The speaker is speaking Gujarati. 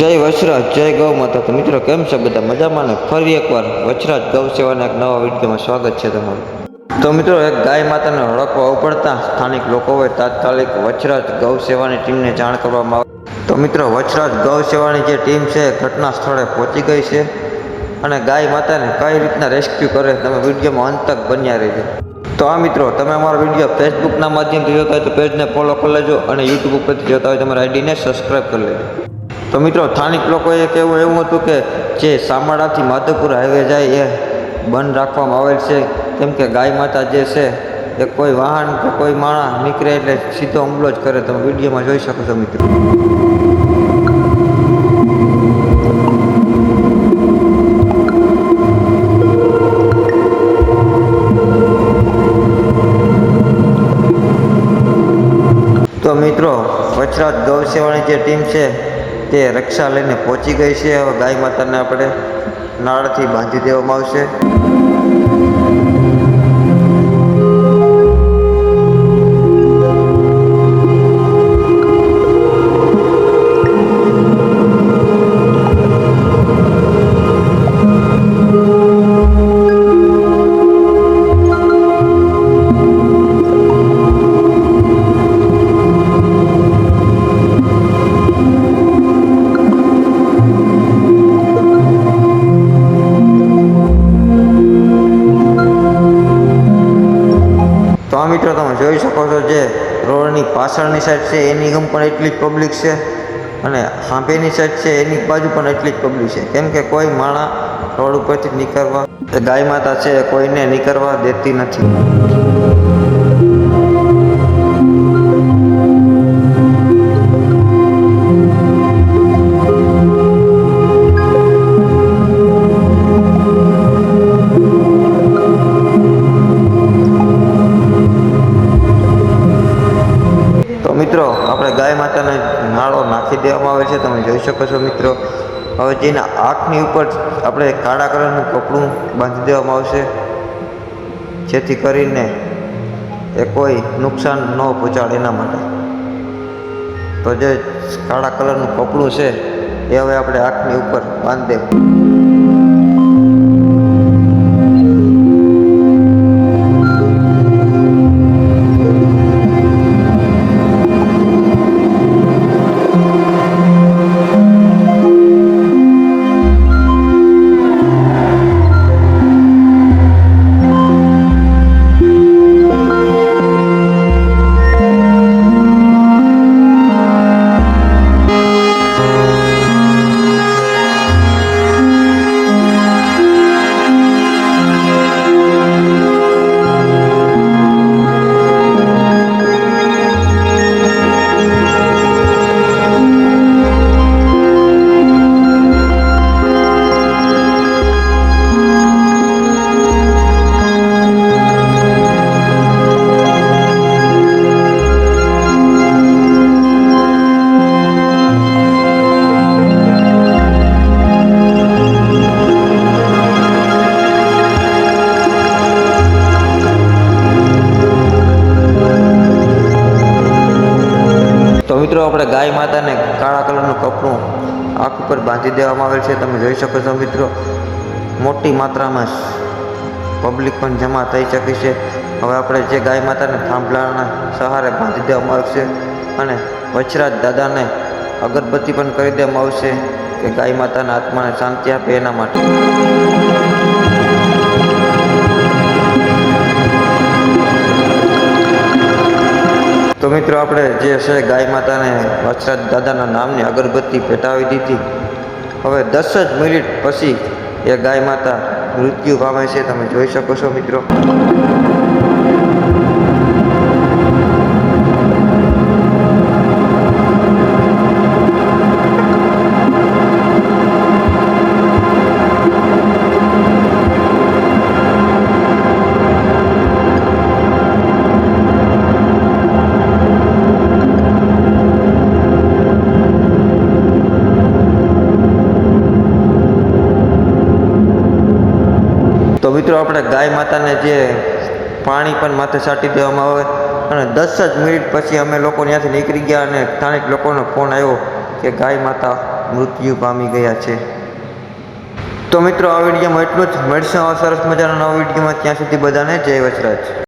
જય વચરાજ, જય ગૌ માતા. તો મિત્રો કેમ છે બધા મજામાં ને? ફરી એકવાર વચરાજ ગૌ સેવાના એક નવા વિડીયોમાં સ્વાગત છે તમારું. તો મિત્રો, એક ગાય માતાને હડકવા ઉપડતા સ્થાનિક લોકોએ તાત્કાલિક વચરાજ ગૌ સેવાની ટીમને જાણ કરવામાં આવી. તો મિત્રો, વચરાજ ગૌ સેવાની જે ટીમ છે ઘટના સ્થળે પહોંચી ગઈ છે અને ગાય માતાને કઈ રીતના રેસ્ક્યુ કરે તમે વિડીયોમાં અંત તક બન્યા રહેજો. તો આ મિત્રો, તમે અમારો વિડીયો ફેસબુકના માધ્યમથી જોતા હોય તો પેજને ફોલો કરી લેજો અને યુટ્યુબ ઉપરથી જોતા હોય તમારા આઈડીને સબસ્ક્રાઈબ કરી લેજો. તો મિત્રો, સ્થાનિક લોકોએ કહેવું એવું હતું કે જે સામાડાથી માધવપુર હાઈવે જાય એ બંધ રાખવામાં આવેલ છે, કેમ કે ગાય માતા જે છે એ કોઈ વાહન કે કોઈ માણસ નીકળે એટલે સીધો હુમલો જ કરે. તમે વિડીયોમાં જોઈ શકો છો મિત્રો. તો મિત્રો, વચરાજ ગૌ સેવાની જે ટીમ છે તે રક્ષા લઈને પહોંચી ગઈ છે. હવે ગાય માતાને આપણે નાળથી બાંધી દેવામાં આવશે. તો આ મિત્રો, તમે જોઈ શકો છો જે રોડની પાછળની સાઈડ છે એની ગમ પણ એટલી જ પબ્લિક છે અને સાંભેની સાઈડ છે એની બાજુ પણ એટલી જ પબ્લિક છે, કેમ કે કોઈ માણસ રોડ ઉપરથી નીકળવા ગાય માતા છે કોઈને નીકળવા દેતી નથી. મિત્રો, આપણે ગાય માતાને નાળો નાખી દેવામાં આવે છે, તમે જોઈ શકો છો મિત્રો. હવે જેના આંખની ઉપર આપણે કાળા કલરનું કપડું બાંધી દેવામાં આવશે, જેથી કરીને એ કોઈ નુકસાન ન પહોંચાડે એના માટે. તો જે કાળા કલરનું કપડું છે એ હવે આપણે આંખની ઉપર બાંધી દેવું. મિત્રો, આપણે ગાય માતાને કાળા કલરનું કપડું આંખ ઉપર બાંધી દેવામાં આવેલ છે, તમે જોઈ શકો છો મિત્રો. મોટી માત્રામાં પબ્લિક પણ જમા થઈ શકી છે. હવે આપણે જે ગાય માતાને થાંભલાના સહારે બાંધી દેવામાં આવશે અને વચરાજ દાદાને અગરબત્તી પણ કરી દેવામાં આવશે કે ગાય માતાના આત્માને શાંતિ આપે એના માટે. તો મિત્રો, આપણે જે છે ગાય માતાને વચરાજ દાદાના નામની અગરબત્તી પેટાવી દીધી. હવે 10 જ મિનિટ પછી એ ગાય માતા મૃત્યુ પામે છે, તમે જોઈ શકો છો મિત્રો. તો મિત્રો, આપણે ગાય માતાને જે પાણી પણ માથે છાંટી દેવામાં આવે અને 10 જ મિનિટ પછી અમે લોકો ત્યાંથી નીકળી ગયા અને સ્થાનિક લોકોનો ફોન આવ્યો કે ગાય માતા મૃત્યુ પામી ગયા છે. તો મિત્રો આ વિડીયોમાં એટલું જ. મળશે આવા સરસ મજાના નવા વિડીયોમાં. ત્યાં સુધી બધાને જય વચરાજ.